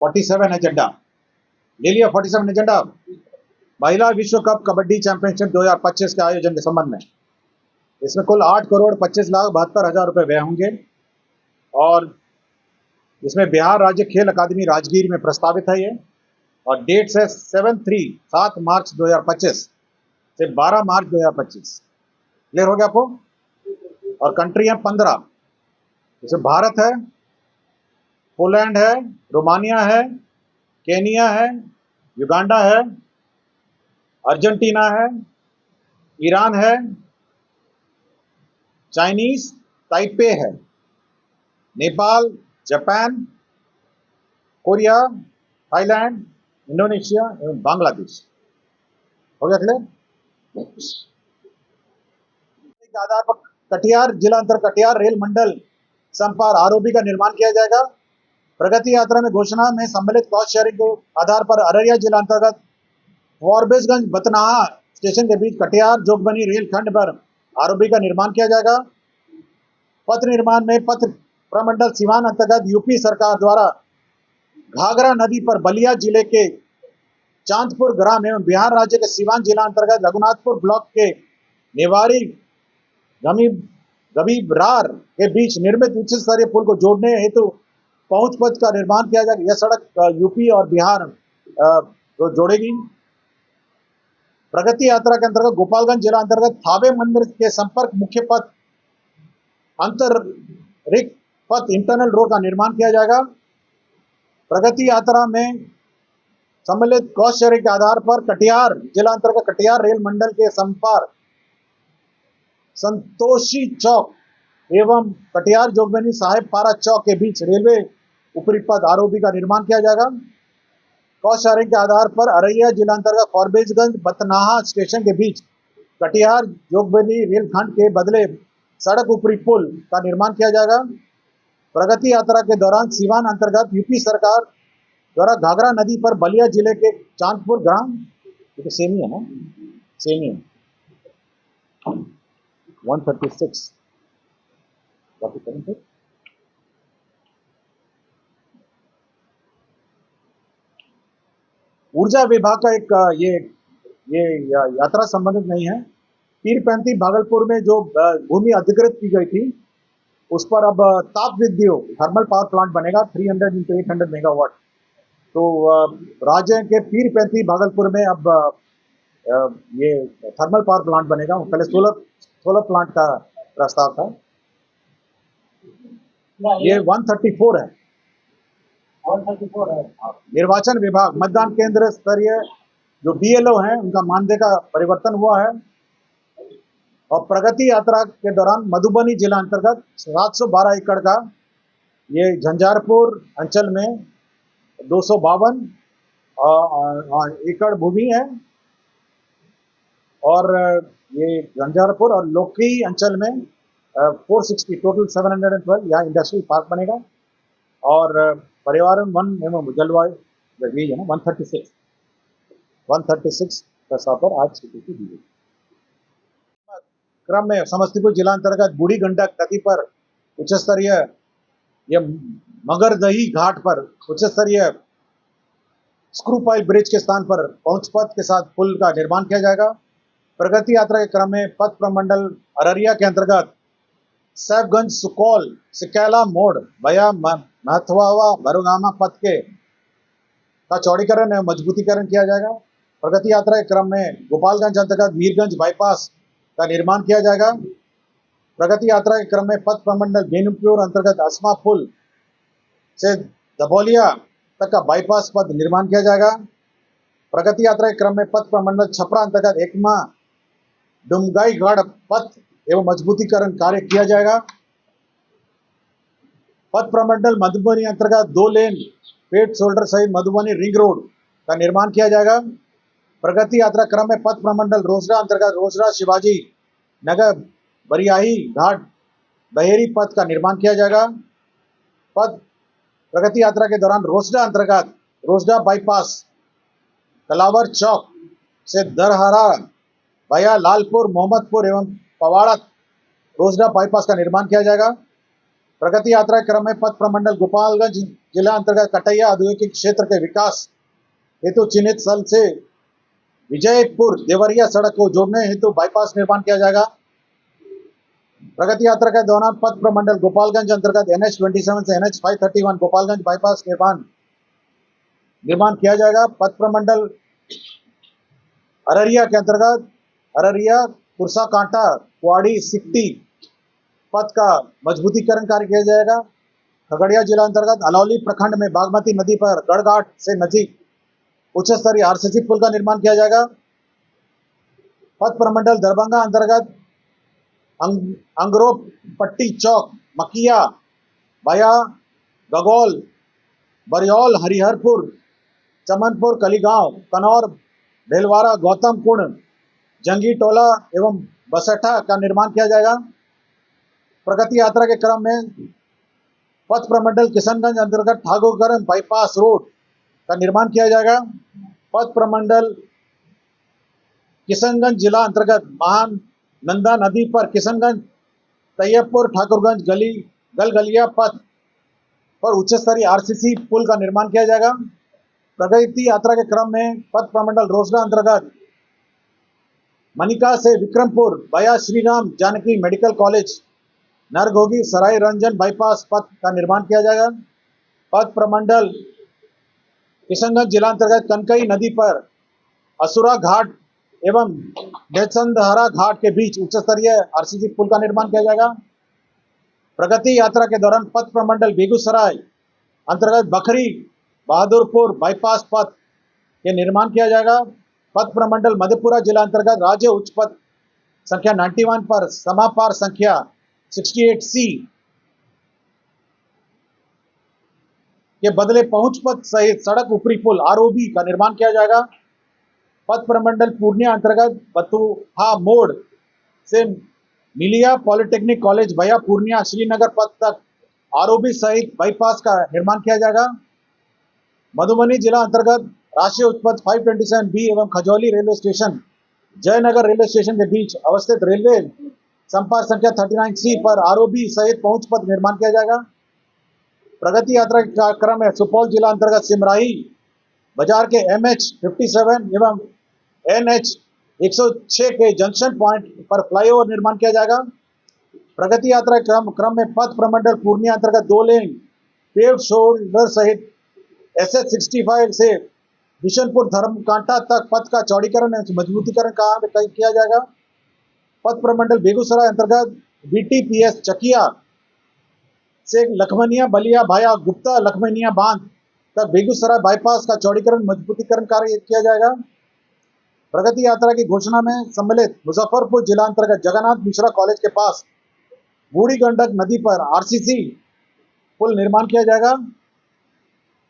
47 agenda ले लिया। 47 agenda महिला विश्व कप कबड्डी चैंपियनशिप 2025 के आयोजन के संबंध में। इसमें कुल 8,25,72,000 रुपए व्यय होंगे और इसमें बिहार राज्य खेल अकादमी राजगीर में प्रस्तावित है ये। और डेट्स है 7 मार्च 2025 से 12 मार्च 2025। क्लियर हो गया आपको? और कंट्री है 15, जैसे भारत है, पोलैंड है, रोमानिया है, केनिया है, युगांडा है, अर्जेंटीना है, ईरान है, चाइनीज ताइपे है, Nepal, Japan, Korea, Thailand, Indonesia एवं बांग्लादेश। हो गया क्लियर? के आधार पर कटिहार जिला अंतर कटिहार रेल मंडल संपार आरओबी का निर्माण किया जाएगा। प्रगति यात्रा में घोषणा में सम्मिलित कॉस्ट शेयरिंग के आधार पर अररिया जिला अंतर्गत फॉरबिसगंज बतनाहा स्टेशन के बीच कटिहार जोगबनी रेल खंड पर आरओबी का निर्माण किया जाएगा। पथ निर्माण में पथ प्रमंडल सीवान अंतर्गत यूपी सरकार द्वारा घाघरा नदी पर बलिया जिले के चांदपुर ग्राम एवं बिहार राज्य के सीवान जिला अंतर्गत रघुनाथपुर ब्लॉक के नेवारी गबीबरार के बीच निर्मित उच्च स्तरीय पुल को जोड़ने हेतु पहुंच पथ का निर्माण किया जाएगा। यह सड़क यूपी और बिहार को जोड़ेगी। प्रगति यात्रा के अंतर्गत गोपालगंज जिला अंतर्गत थावे मंदिर के संपर्क मुख्य पथ अंतरिक पथ इंटरनल रोड का निर्माण किया जाएगा। प्रगति यात्रा में सम्मिलित कॉस्ट शेयरिंग के आधार पर कटिहार जिला अंतर्गत कटिहार रेल मंडल के संपर्क संतोषी चौक एवं कटिहार जोगबनी साहेब पारा चौक के बीच रेलवे ऊपरी पथ आरओबी का निर्माण किया जाएगा। कॉस्ट शेयरिंग के आधार पर अररिया जिला अंतर्गत फॉरबिसगंज बतनाहा स्टेशन के बीच कटिहार जोगबनी रेलखंड के बदले सड़क ऊपरी पुल का निर्माण किया जाएगा। प्रगति यात्रा के दौरान सीवान अंतर्गत यूपी सरकार द्वारा घाघरा नदी पर बलिया जिले के चांदपुर ग्राम, ये तो सेम ही है ना, सेम ही है 136 ऊर्जा विभाग का एक ये यात्रा संबंधित नहीं है। पीरपैंती भागलपुर में जो भूमि अधिकृत की गई थी उस पर अब ताप विद्युत थर्मल पावर प्लांट बनेगा 300 into 800 मेगावाट। तो राज्य के पीरपैंती भागलपुर में अब ये थर्मल पावर प्लांट बनेगा। पहले सोलर प्लांट का प्रस्ताव था। ये 134 है। 134 है। निर्वाचन विभाग मतदान केंद्र स्तरीय जो बीएलओ हैं उनका मानदेय का परिवर्तन हुआ है। और प्रगति यात्रा के दौरान मधुबनी जिला अंतर्गत 712 एकड़ का ये झंझारपुर अंचल में 252 एकड़ भूमि है और ये झंझारपुर और लोकी अंचल में 460 टोटल 712 यहाँ इंडस्ट्रियल पार्क बनेगा। और पर्यावरण वन एवं जलवायु है ना 136 प्रस्ताव पर आज स्वीकृति दी गई। क्रम में समस्तीपुर जिला अंतर्गत बूढ़ी गंडक नदी पर उच्च स्तरीय मगरदही घाट पर उच्च स्तरीय स्क्रू पाइल ब्रिज के स्थान पर पहुंच पथ के साथ पुल का निर्माण किया जाएगा। प्रगति यात्रा के क्रम में पथ प्रमंडल अररिया के अंतर्गत सैफगंज सुकौल सिकैला मोड़ भया महथवावा भरुगामा पथ का चौड़ीकरण एवं मजबूतीकरण किया जाएगा। प्रगति यात्रा के क्रम में गोपालगंज अंतर्गत वीरगंज बाईपास का निर्माण किया जाएगा। प्रगति यात्रा के क्रम में पथ प्रमंडल बेनुपुर अंतर्गत असमा पुल से दबोलिया तक का बाईपास पथ निर्माण किया जाएगा। प्रगति यात्रा के क्रम में पथ प्रमंडल छपरा अंतर्गत एकमा डुमगाईगढ़ पथ एवं मजबूतीकरण कार्य किया जाएगा। पथ प्रमंडल मधुबनी अंतर्गत 2 लेन पेट शोल्डर सहित मधुबनी रिंग रोड का निर्माण किया जाएगा। प्रगति यात्रा क्रम में पथ प्रमंडल रोसड़ा अंतर्गत रोसड़ा शिवाजी नगर बरियाही घाट बहेरी पथ का निर्माण किया जाएगा। पथ प्रगति यात्रा के दौरान रोसड़ा अंतर्गत रोसड़ा बाईपास कलावर चौक से दरहरा भया लालपुर मोहम्मदपुर एवं पवाड़ा रोसड़ा बाईपास का निर्माण किया जाएगा। प्रगति यात्रा के क्रम में पथ प्रमंडल गोपालगंज जिला अंतर्गत कटैया औद्योगिक क्षेत्र के विकास हेतु चिन्हित स्थल से विजयपुर देवरिया सड़क को जोड़ने हेतु बाईपास निर्माण किया जाएगा। प्रगति यात्रा के दौरान पथ प्रमंडल गोपालगंज अंतर्गत NH27 से NH531 गोपालगंज बाईपास निर्माण किया जाएगा। पथ प्रमंडल अररिया के अंतर्गत अररिया कुरसा कांटा कुआड़ी सिकटी पथ का मजबूतीकरण कार्य किया जाएगा। खगड़िया जिला अंतर्गत अलौली प्रखंड में बागमती नदी पर गढ़घाट से नजीक उच्च स्तरीय RCC पुल का निर्माण किया जाएगा। पथ प्रमंडल दरभंगा अंतर्गत अंगरोपट्टी चौक मकिया बया गगौल बरियौल हरिहरपुर चमनपुर कलीगांव कनौर भेलवाड़ा गौतम कुंड जंगी टोला एवं बसठा का निर्माण किया जाएगा। प्रगति यात्रा के क्रम में पथ प्रमंडल किशनगंज अंतर्गत ठाकुरगंज बाईपास रोड का निर्माण किया जाएगा। पथ प्रमंडल किशनगंज जिला अंतर्गत महानंदा नदी पर किशनगंज तैयबपुर ठाकुरगंज गलगलिया पथ पर उच्च स्तरीय RCC पुल का निर्माण किया जाएगा। प्रगति यात्रा के क्रम में पथ प्रमंडल रोसड़ा अंतर्गत मनिका से विक्रमपुर बया श्री राम जानकी मेडिकल कॉलेज नरघोगी सराय रंजन बाईपास पथ का निर्माण किया जाएगा। पथ प्रमंडल किशनगंज जिला अंतर्गत कनकई नदी पर असुरा घाट एवं बेचंदहरा घाट के बीच उच्च स्तरीय RCC पुल का निर्माण किया जाएगा। प्रगति यात्रा के दौरान पथ प्रमंडल बेगूसराय अंतर्गत बखरी बहादुरपुर बाईपास पथ के निर्माण किया जाएगा। पथ प्रमंडल मधेपुरा जिला अंतर्गत राज्य उच्च पथ संख्या 91 पर समापार संख्या 68C के बदले पहुंच पथ सहित सड़क ऊपरी पुल ROB का निर्माण किया जाएगा। पथ प्रमंडल पूर्णिया अंतर्गत बतुहा मोड़ से मिलिया पॉलिटेक्निक कॉलेज भैया पूर्णिया श्रीनगर पथ तक ROB सहित बाईपास का निर्माण किया जाएगा। मधुबनी जिला अंतर्गत राष्ट्रीय उच्च पथ 527B एवं Khajauli railway station Jaynagar railway station के बीच अवस्थित रेलवे संपर्क संख्या 39C पर ROB सहित पहुंच पथ निर्माण किया जाएगा। प्रगति यात्रा के क्रम में सुपौल जिला अंतर्गत सिमराही बाजार के MH57 एवं NH106 के जंक्शन पॉइंट पर फ्लाईओवर निर्माण किया जाएगा। प्रगति यात्रा के क्रम में पथ प्रमंडल पूर्णिया अंतर्गत 2 लेन पेव शोल्डर सहित SS65 से बिशनपुर धर्मकांटा तक पथ का चौड़ीकरण एवं मजबूतीकरण काम किया जाएगा। पथ प्रमंडल बेगूसराय अंतर्गत BTPS चकिया से लखमनिया बलिया भाया गुप्ता लखमनिया बांध तक बेगूसराय बाईपास का चौड़ीकरण मजबूतीकरण कार्य किया जाएगा। प्रगति यात्रा की घोषणा में सम्मिलित मुजफ्फरपुर जिला अंतर्गत जगन्नाथ मिश्रा कॉलेज के पास बूढ़ी गंडक नदी पर RCC पुल निर्माण किया जाएगा।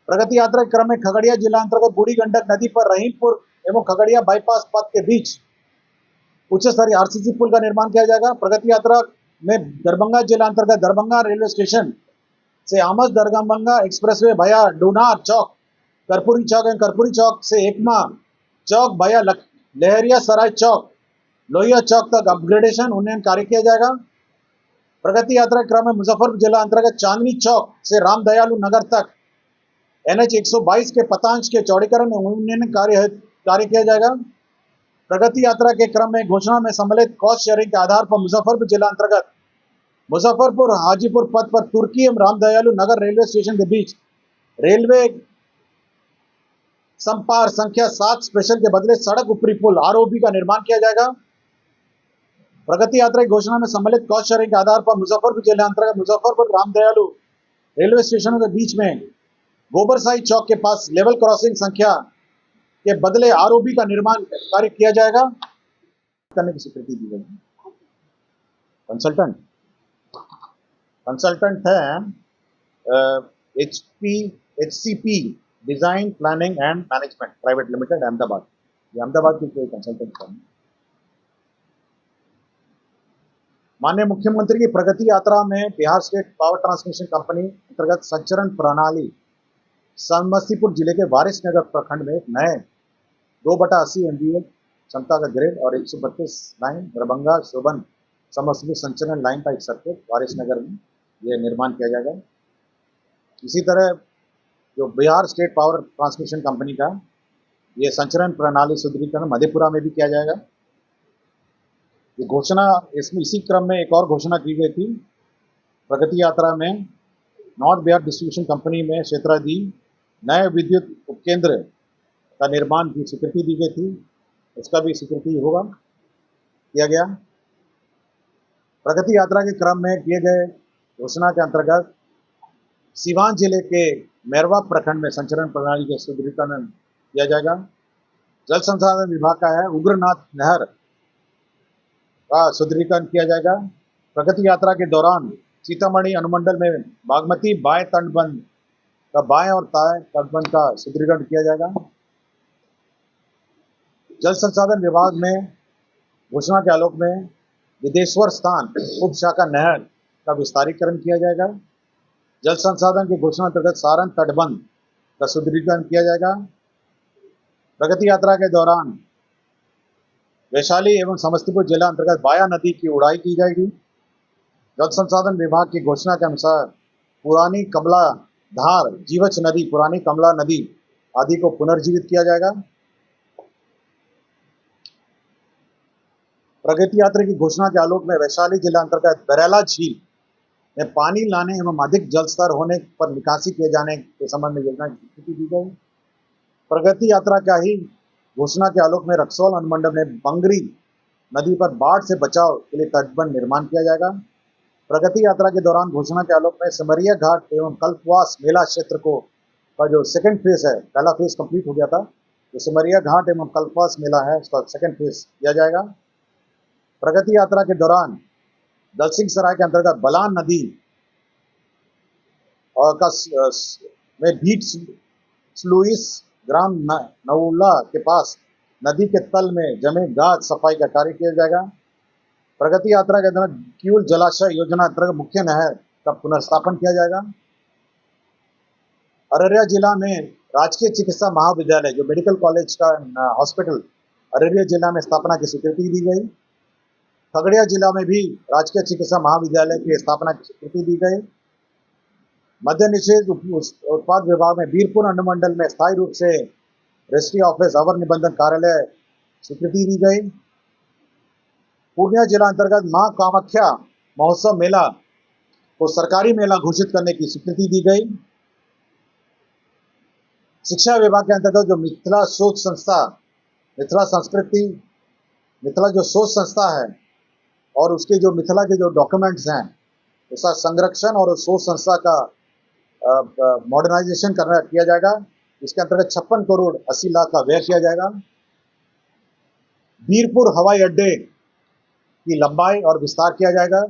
प्रगति यात्रा के क्रम में खगड़िया जिला अंतर्गत बूढ़ी गंडक नदी पर रहीमपुर एवं खगड़िया बाईपास पथ के बीच उच्च स्तरीय RCC पुल का निर्माण किया जाएगा। प्रगति यात्रा में दरभंगा जिला अंतर्गत दरभंगा रेलवे स्टेशन से आमस दरभंगा एक्सप्रेसवे भया डूनार चौक कर्पूरी चौक एवं कर्पूरी चौक से एकमा चौक भया लहरिया सराय चौक लोहिया चौक तक अपग्रेडेशन उन्नयन कार्य किया जाएगा। प्रगति यात्रा के क्रम में मुजफ्फरपुर जिला अंतर्गत चांदनी चौक से रामदयालु नगर तक NH122 के पतांश के चौड़ीकरण उन्नयन कार्य किया जाएगा। प्रगति यात्रा के क्रम में घोषणा में सम्मिलित कॉस्ट शेयरिंग के आधार पर मुजफ्फरपुर जिला अंतर्गत मुजफ्फरपुर हाजीपुर पथ पर तुर्की एवं रामदयालु नगर रेलवे स्टेशन के बीच रेलवे संपार संख्या 7 स्पेशल के बदले सड़क ऊपरी पुल ROB का निर्माण किया जाएगा। प्रगति यात्रा की घोषणा में सम्मिलित कॉस्ट शेयरिंग के आधार पर मुजफ्फरपुर जिला अंतर्गत मुजफ्फरपुर रामदयालु रेलवे स्टेशनों के बीच में गोबरसाई चौक के पास लेवल क्रॉसिंग संख्या के बदले ROB का निर्माण कार्य किया जाएगा करने की स्वीकृति दी गई। कंसल्टेंट है HCP design planning and management private limited Ahmedabad. ये अहमदाबाद की कोई कंसल्टेंट फर्म। माननीय मुख्यमंत्री की प्रगति यात्रा में Bihar state power transmission company अंतर्गत संचरण प्रणाली समस्तीपुर जिले के वारिसनगर प्रखंड में एक नए 2/80 MVA क्षमता का ग्रिड और 132 लाइन दरभंगा शोभन समस्तीपुर संचरण लाइन का एक सर्किट वारिसनगर में ये निर्माण किया जाएगा। इसी तरह जो Bihar state power transmission company का ये संचरण प्रणाली सुदृढ़ीकरण मधेपुरा में भी किया जाएगा। ये घोषणा इसमें इसी क्रम में एक और घोषणा की गई थी प्रगति यात्रा में। नॉर्थ बिहार डिस्ट्रीब्यूशन कंपनी में क्षेत्राधीन नए विद्युत उपकेंद्र का निर्माण की स्वीकृति दी गई थी, उसका भी स्वीकृति होगा किया गया। प्रगति यात्रा के क्रम में किए गए घोषणा के अंतर्गत सीवान जिले के मैरवा प्रखंड में संचरण प्रणाली का सुदृढ़ीकरण किया जाएगा। जल संसाधन विभाग का है उग्रनाथ नहर का सुदृढ़ीकरण किया जाएगा। प्रगति यात्रा के दौरान सीतामढ़ी अनुमंडल में बागमती बाएं तटबंध का बाएं और दाएं तटबंध का सुदृढ़ीकरण किया जाएगा। जल संसाधन विभाग में घोषणा के आलोक में विदेश्वर स्थान उप शाखा नहर का विस्तारीकरण किया जाएगा। जल संसाधन की घोषणा अंतर्गत सारण तटबंध का सुदृढ़ीकरण किया जाएगा। प्रगति यात्रा के दौरान वैशाली एवं समस्तीपुर जिला अंतर्गत बाया नदी की उड़ाई की जाएगी। जल संसाधन विभाग की घोषणा के अनुसार पुरानी कमला धार जीवछ नदी पुरानी कमला नदी आदि को पुनर्जीवित किया जाएगा। प्रगति यात्रा की घोषणा के आलोक में वैशाली जिला अंतर्गत बरेला झील में पानी लाने एवं अधिक जल स्तर होने पर निकासी किए जाने के संबंध में योजना की स्वीकृति दी गई। प्रगति यात्रा का ही घोषणा के आलोक में रक्सौल अनुमंडल में बंगरी नदी पर बाढ़ से बचाव के लिए तटबंध निर्माण किया जाएगा। प्रगति यात्रा के दौरान घोषणा के आलोक में सिमरिया घाट एवं कल्पवास मेला क्षेत्र को का जो सेकंड फेज है, पहला फेज कंप्लीट हो गया था, जो सिमरिया घाट एवं कल्पवास मेला है उसका सेकंड फेज किया जाएगा। प्रगति यात्रा के दौरान दलसिंह सराय के अंतर्गत बलान नदी और में भीट स्लुइस ग्राम नौला के पास नदी के तल में जमे गाद सफाई का कार्य किया जाएगा। प्रगति यात्रा के अंतर्गत किऊल जलाशय योजना अंतर्गत मुख्य नहर का पुनर्स्थापन किया जाएगा। अररिया जिला में राजकीय चिकित्सा महाविद्यालय जो मेडिकल कॉलेज का हॉस्पिटल अररिया जिला में स्थापना की स्वीकृति दी गई। खगड़िया जिला में भी राजकीय चिकित्सा महाविद्यालय की स्थापना की स्वीकृति दी गई। मद्य निषेध उत्पाद विभाग में बीरपुर अनुमंडल में स्थायी रूप से रजिस्ट्री ऑफिस अवर निबंधन कार्यालय स्वीकृति दी गई। पूर्णिया जिला अंतर्गत मां कामाख्या महोत्सव मेला को सरकारी मेला घोषित करने की स्वीकृति दी गई। शिक्षा विभाग के अंतर्गत जो मिथिला शोध संस्था मिथिला संस्कृति मिथिला जो शोध संस्था है और उसके जो मिथिला के जो डॉक्यूमेंट्स हैं उसका संरक्षण और शोध संस्था का मॉडर्नाइजेशन किया जाएगा। इसके अंतर्गत 56 करोड़ 80 लाख का व्यय किया जाएगा। बीरपुर हवाई अड्डे की लंबाई और विस्तार किया जाएगा।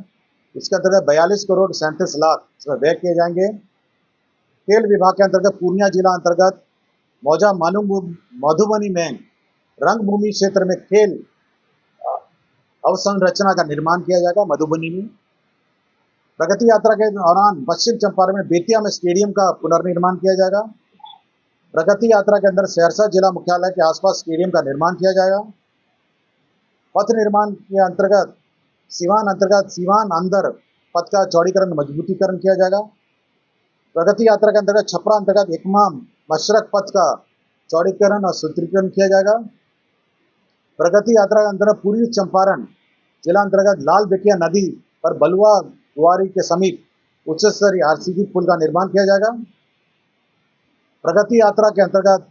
इसके अंतर्गत 42 करोड़ 37 लाख इसमें व्यय किए जाएंगे। खेल विभाग के अंतर्गत पूर्णिया जिला अंतर्गत मौजा मधुबनी में रंगभूमि क्षेत्र में खेल अवसंरचना का निर्माण किया जाएगा मधुबनी में। प्रगति यात्रा के दौरान पश्चिम चंपारण में बेतिया में स्टेडियम का पुनर्निर्माण किया जाएगा। प्रगति यात्रा के अंदर सहरसा जिला मुख्यालय के आसपास स्टेडियम का निर्माण किया जाएगा। पथ निर्माण के अंतर्गत सीवान अंदर पथ का चौड़ीकरण मजबूतीकरण किया जाएगा। प्रगति यात्रा के अंतर्गत छपरा अंतर्गत इकमाम मशरक पथ का चौड़ीकरण और सुदृढ़ीकरण किया जाएगा। प्रगति यात्रा के अंतर्गत पूर्वी चंपारण जिला अंतर्गत लाल बेकिया नदी पर बलुआ गुआरी के समीप उच्च स्तरीय आरसीबी पुल का निर्माण किया जाएगा। प्रगति यात्रा के अंतर्गत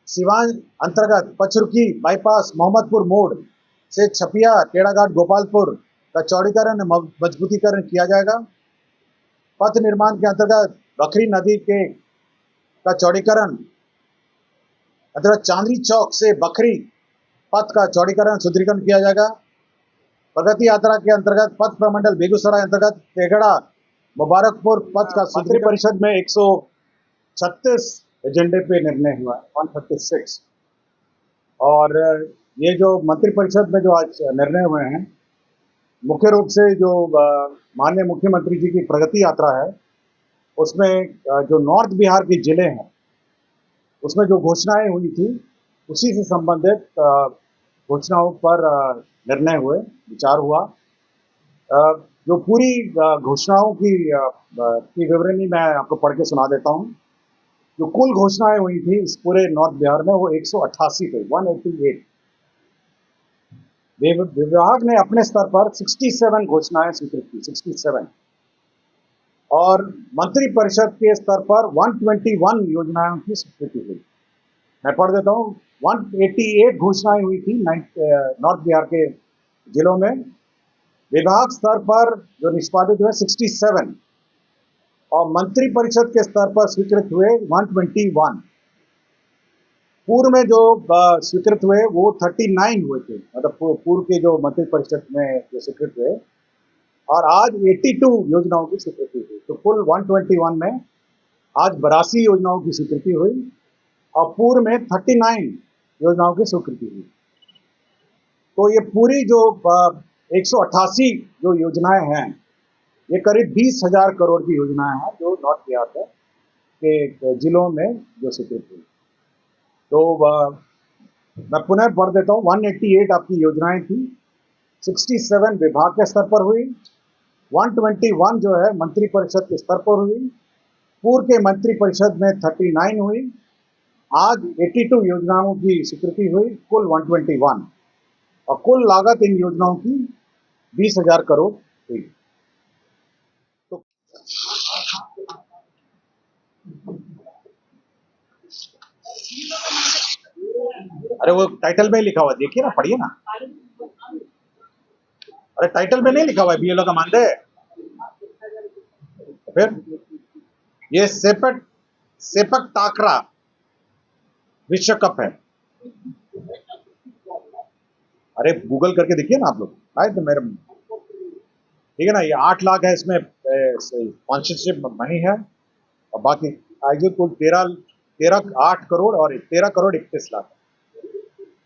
सिवान अंतर्गत पचरुखी बाईपास मोहम्मदपुर मोड़ से छपिया टेढ़ाघाट गोपालपुर का चौड़ीकरण मजबूतीकरण किया जाएगा। पथ निर्माण के अंतर्गत बखरी नदी के का चौड़ीकरण अंतर्गत चांदनी चौक से बखरी पथ का चौड़ीकरण सुदृढ़ीकरण किया जाएगा। प्रगति यात्रा के अंतर्गत पथ प्रमंडल बेगूसराय अंतर्गत तेगड़ा मुबारकपुर पथ का मंत्री परिषद में 136 एजेंडे पे निर्णय हुआ 136। और ये जो मंत्री परिषद में जो आज निर्णय हुए हैं मुख्य रूप से जो माननीय मुख्यमंत्री जी की प्रगति यात्रा है उसमें जो नॉर्थ बिहार के जिले हैं उसमें जो घोषणाएं हुई थी उसी से संबंधित घोषणाओं पर निर्णय हुए, विचार हुआ। जो पूरी घोषणाओं की विवरणी मैं आपको पढ़ के सुना देता हूँ। जो कुल घोषणाएं हुई थी इस पूरे नॉर्थ बिहार में वो 188 थे, 188। विभाग ने अपने स्तर पर 67 घोषणाएं स्वीकृत की, 67, और मंत्री परिषद के स्तर पर 121 योजनाओं की स्वीकृति हुई। मैं पढ़ देता हूँ। 188 घोषणाएं हुई थी नॉर्थ बिहार के जिलों में। विभाग स्तर पर जो निष्पादित हुए 67, और मंत्री परिषद के स्तर पर स्वीकृत हुए 121। पूर्व में जो स्वीकृत हुए वो 39 हुए थे, मतलब पूर्व के जो मंत्री परिषद में जो स्वीकृत हुए, और आज 82 योजनाओं की स्वीकृति हुई। तो कुल 121 में आज 82 योजनाओं की स्वीकृति हुई, और पूर्व में 39 योजनाओं की स्वीकृति हुई। तो ये पूरी जो 188 जो योजनाएं हैं, ये करीब 20,000 करोड़ की योजनाएं हैं जो नॉर्थ बिहार के जिलों में जो स्वीकृत हुई। तो मैं पुनः पढ़ देता हूँ। 188 आपकी योजनाएं थी, 67 विभाग के स्तर पर हुई, 121 जो है मंत्री परिषद के स्तर पर हुई, पूर्व के मंत्री परिषद में 39 हुई, आज 82 योजनाओं की स्वीकृति हुई, कुल 121, और कुल लागत इन योजनाओं की 20,000 करोड़ हुई। तो अरे वो टाइटल में ही लिखा हुआ, देखिए ना, पढ़िए ना। अरे टाइटल में नहीं लिखा हुआ है बीएलओ का मानदेय। फिर ये सेपक टाकरा विश्व कप है। अरे गूगल करके देखिए ना आप लोग, आए तो मेरे, ठीक है ना। ये 8 लाख है, इसमें स्पॉन्सरशिप मनी है, और बाकी आगे कुल 8 करोड़ और 13 करोड़ 31 लाख।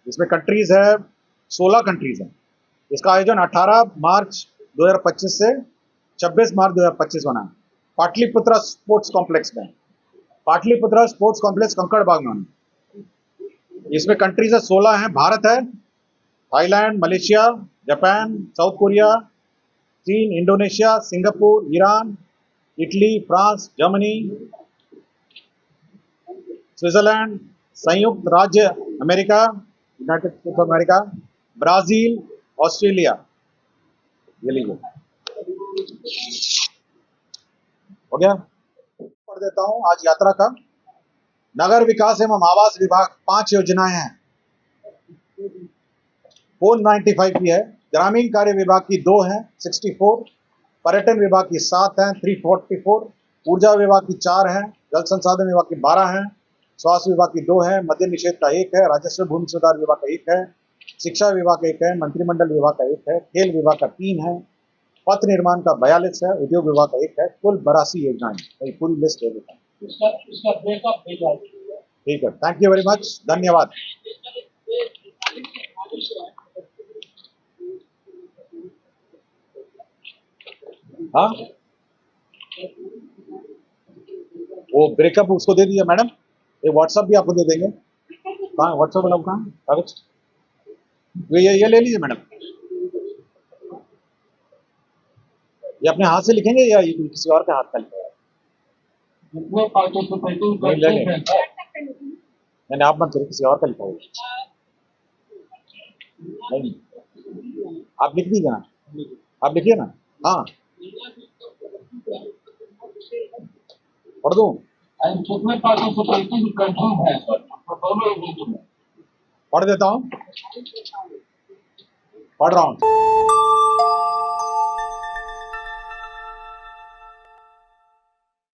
इसमें कंट्रीज है, 16 कंट्रीज है। इसका आयोजन 18 मार्च 2025 से 26 मार्च 2025 होना है, पाटलिपुत्रा स्पोर्ट्स कॉम्प्लेक्स में। पाटलिपुत्रा स्पोर्ट्स कॉम्प्लेक्स कंकड़बाग में होना। इसमें कंट्रीज है 16 हैं। भारत है, Thailand, Malaysia, Japan, South Korea, चीन, Indonesia, Singapore, Iran, Italy, France, Germany, Switzerland, संयुक्त राज्य America, United States of America, Brazil, Australia. ये लीजिए, हो गया। पढ़ देता हूं आज यात्रा का। नगर विकास एवं आवास विभाग 5 योजनाएं हैं, 495 की है। ग्रामीण कार्य विभाग की 2 हैं, 64। पर्यटन विभाग की 7 हैं, 344। ऊर्जा विभाग की 4 हैं। जल संसाधन विभाग की 12 हैं। स्वास्थ्य विभाग की 2 है। मद्य निषेध का 1 है। राजस्व भूमि सुधार विभाग का 1 है। शिक्षा विभाग का 1 है। मंत्रिमंडल विभाग का 1 है। खेल विभाग का 3 है। पथ निर्माण का 42 है। उद्योग विभाग का 1 है। कुल 82 योजनाएं, पूरी लिस्ट है। ठीक है, थैंक यू वेरी मच, धन्यवाद। हाँ, वो ब्रेकअप उसको दे दीजिए मैडम। ये व्हाट्सअप भी आपको दे देंगे। कहाँ व्हाट्सअप वाला, कहाँ कागज? ये ले लीजिए मैडम। ये अपने हाथ से लिखेंगे या ये किसी और के हाथ का लिखेंगे? नहीं, आप मत करिए, किसी और का लिखा होगा। नहीं, आप लिख दीजिए ना, आप लिखिए ना। हाँ, पढ़ दूं? पढ़ देता हूँ, पढ़ रहा हूँ।